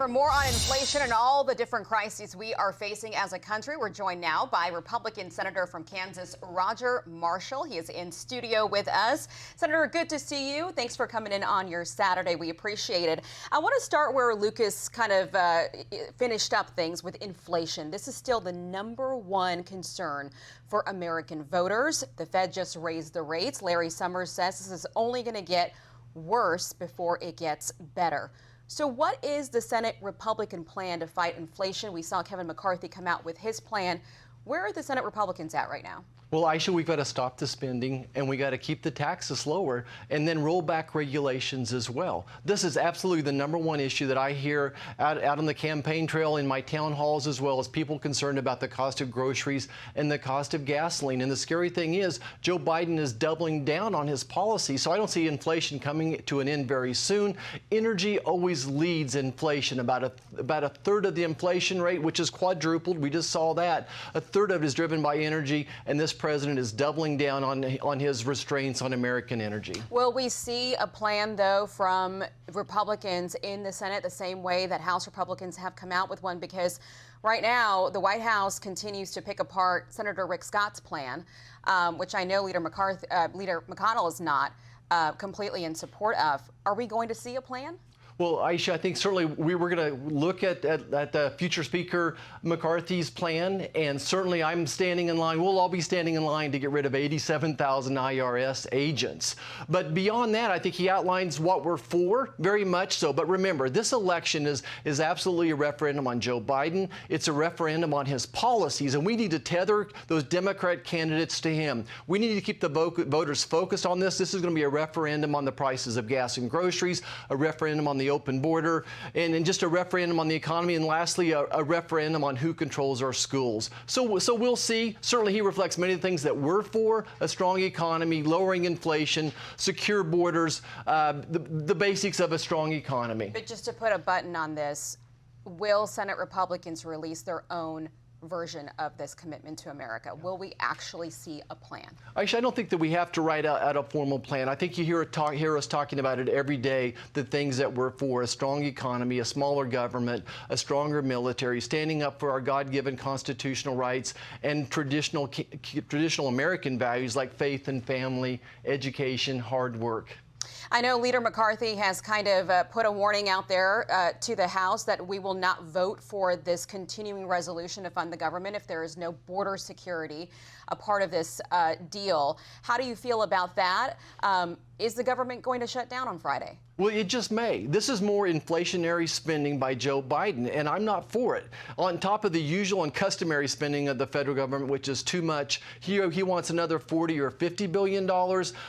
For more on inflation and all the different crises we are facing as a country, we're joined now by Republican Senator from Kansas, Roger Marshall. He is in studio with us. Senator, good to see you. Thanks for coming in on your Saturday. We appreciate it. I want to start where Lucas kind of finished up things with inflation. This is still the #1 concern for American voters. The Fed just raised the rates. Larry Summers says this is only going to get worse before it gets better. So what is the Senate Republican plan to fight inflation? We saw Kevin McCarthy come out with his plan. Where are the Senate Republicans at right now? Well, Aisha, we've got to stop the spending and we got to keep the taxes lower and then roll back regulations as well. This is absolutely the #1 issue that I hear out on the campaign trail in my town halls, as well as people concerned about the cost of groceries and the cost of gasoline. And the scary thing is Joe Biden is doubling down on his policy, so I don't see inflation coming to an end very soon. Energy always leads inflation. About a third of the inflation rate, which is quadrupled, we just saw that. A third of it is driven by energy, and this president is doubling down on his restraints on American energy. Will we see a plan, though, from Republicans in the Senate the same way that House Republicans have come out with one? Because right now, the White House continues to pick apart Senator Rick Scott's plan, which I know Leader McConnell is not completely in support of. Are we going to see a plan? Well, Aisha, I think certainly we were going to look at the future Speaker McCarthy's plan, and certainly I'm standing in line. We'll all be standing in line to get rid of 87,000 IRS agents. But beyond that, I think he outlines what we're for, very much so. But remember, this election is absolutely a referendum on Joe Biden. It's a referendum on his policies, and we need to tether those Democrat candidates to him. We need to keep the voters focused on this. This is going to be a referendum on the prices of gas and groceries, a referendum on the open border, and just a referendum on the economy, and lastly, a referendum on who controls our schools. So we'll see. Certainly he reflects many of the things that we're for: a strong economy, lowering inflation, secure borders, the basics of a strong economy. But just to put a button on this, will Senate Republicans release their own version of this commitment to America? Will we actually see a plan? Actually, I don't think that we have to write out a formal plan. I think you hear us talking about it every day, the things that we're for: a strong economy, a smaller government, a stronger military, standing up for our God-given constitutional rights and traditional American values like faith and family, education, hard work. I know Leader McCarthy has kind of put a warning out there to the House that we will not vote for this continuing resolution to fund the government if there is no border security a part of this deal. How do you feel about that? Is the government going to shut down on Friday? Well, it just may. This is more inflationary spending by Joe Biden, and I'm not for it. On top of the usual and customary spending of the federal government, which is too much, he wants another $40 or $50 billion.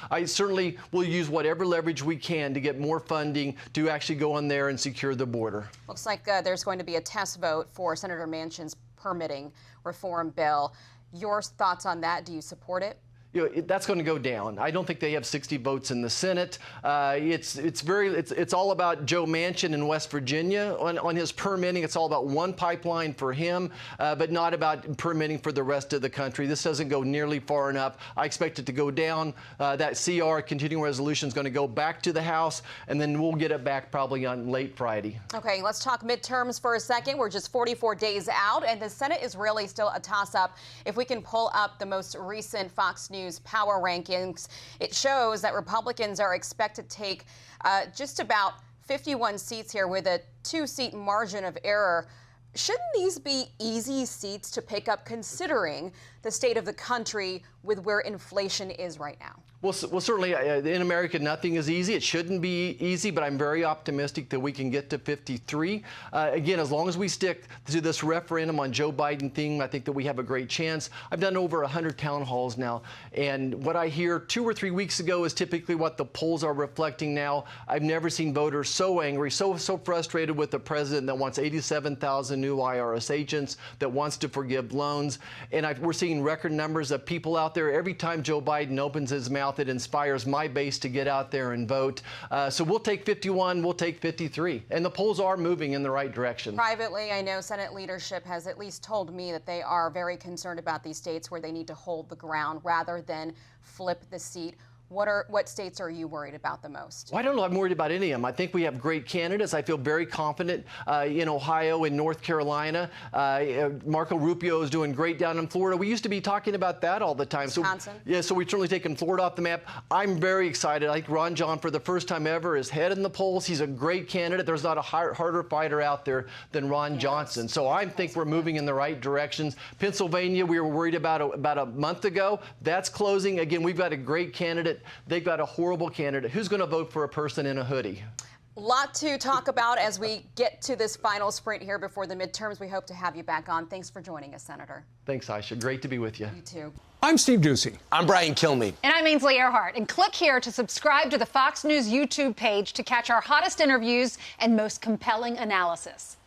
I certainly will use whatever leverage we can to get more funding to actually go in there and secure the border. Looks like there's going to be a test vote for Senator Manchin's permitting reform bill. Your thoughts on that? Do you support it? That's going to go down. I don't think they have 60 votes in the Senate. It's all about Joe Manchin in West Virginia on his permitting. It's all about one pipeline for him, but not about permitting for the rest of the country. This doesn't go nearly far enough. I expect it to go down. That CR, continuing resolution, is going to go back to the House, and then we'll get it back probably on late Friday. Okay, let's talk midterms for a second. We're just 44 days out, and the Senate is really still a toss-up. If we can pull up the most recent Fox News power rankings, it shows that Republicans are expected to take just about 51 seats here with a 2-seat margin of error. Shouldn't these be easy seats to pick up, considering the state of the country with where inflation is right now? Well, certainly in America, nothing is easy. It shouldn't be easy, but I'm very optimistic that we can get to 53. Again, as long as we stick to this referendum on Joe Biden theme, I think that we have a great chance. I've done over 100 town halls now, and what I hear 2 or 3 weeks ago is typically what the polls are reflecting now. I've never seen voters so angry, so frustrated with the president that wants 87,000 new IRS agents, that wants to forgive loans, and we're seeing record numbers of people out there. Every time Joe Biden opens his mouth, it inspires my base to get out there and vote. So we'll take 51, we'll take 53. And the polls are moving in the right direction. Privately, I know Senate leadership has at least told me that they are very concerned about these states where they need to hold the ground rather than flip the seat. What states are you worried about the most? Well, I don't know. I'm worried about any of them. I think we have great candidates. I feel very confident in Ohio and North Carolina. Marco Rubio is doing great down in Florida. We used to be talking about that all the time. Wisconsin. So we've certainly taken Florida off the map. I'm very excited. I think Ron John, for the first time ever, is head in the polls. He's a great candidate. There's not a harder fighter out there than Ron Johnson. So I think we're moving in the right directions. Pennsylvania, we were worried about a month ago. That's closing. Again, we've got a great candidate. They've got a horrible candidate. Who's going to vote for a person in a hoodie? Lot to talk about as we get to this final sprint here before the midterms. We hope to have you back on. Thanks for joining us, Senator. Thanks, Aisha. Great to be with you. You too. I'm Steve Ducey. I'm Brian Kilmeade. And I'm Ainsley Earhart. And click here to subscribe to the Fox News YouTube page to catch our hottest interviews and most compelling analysis.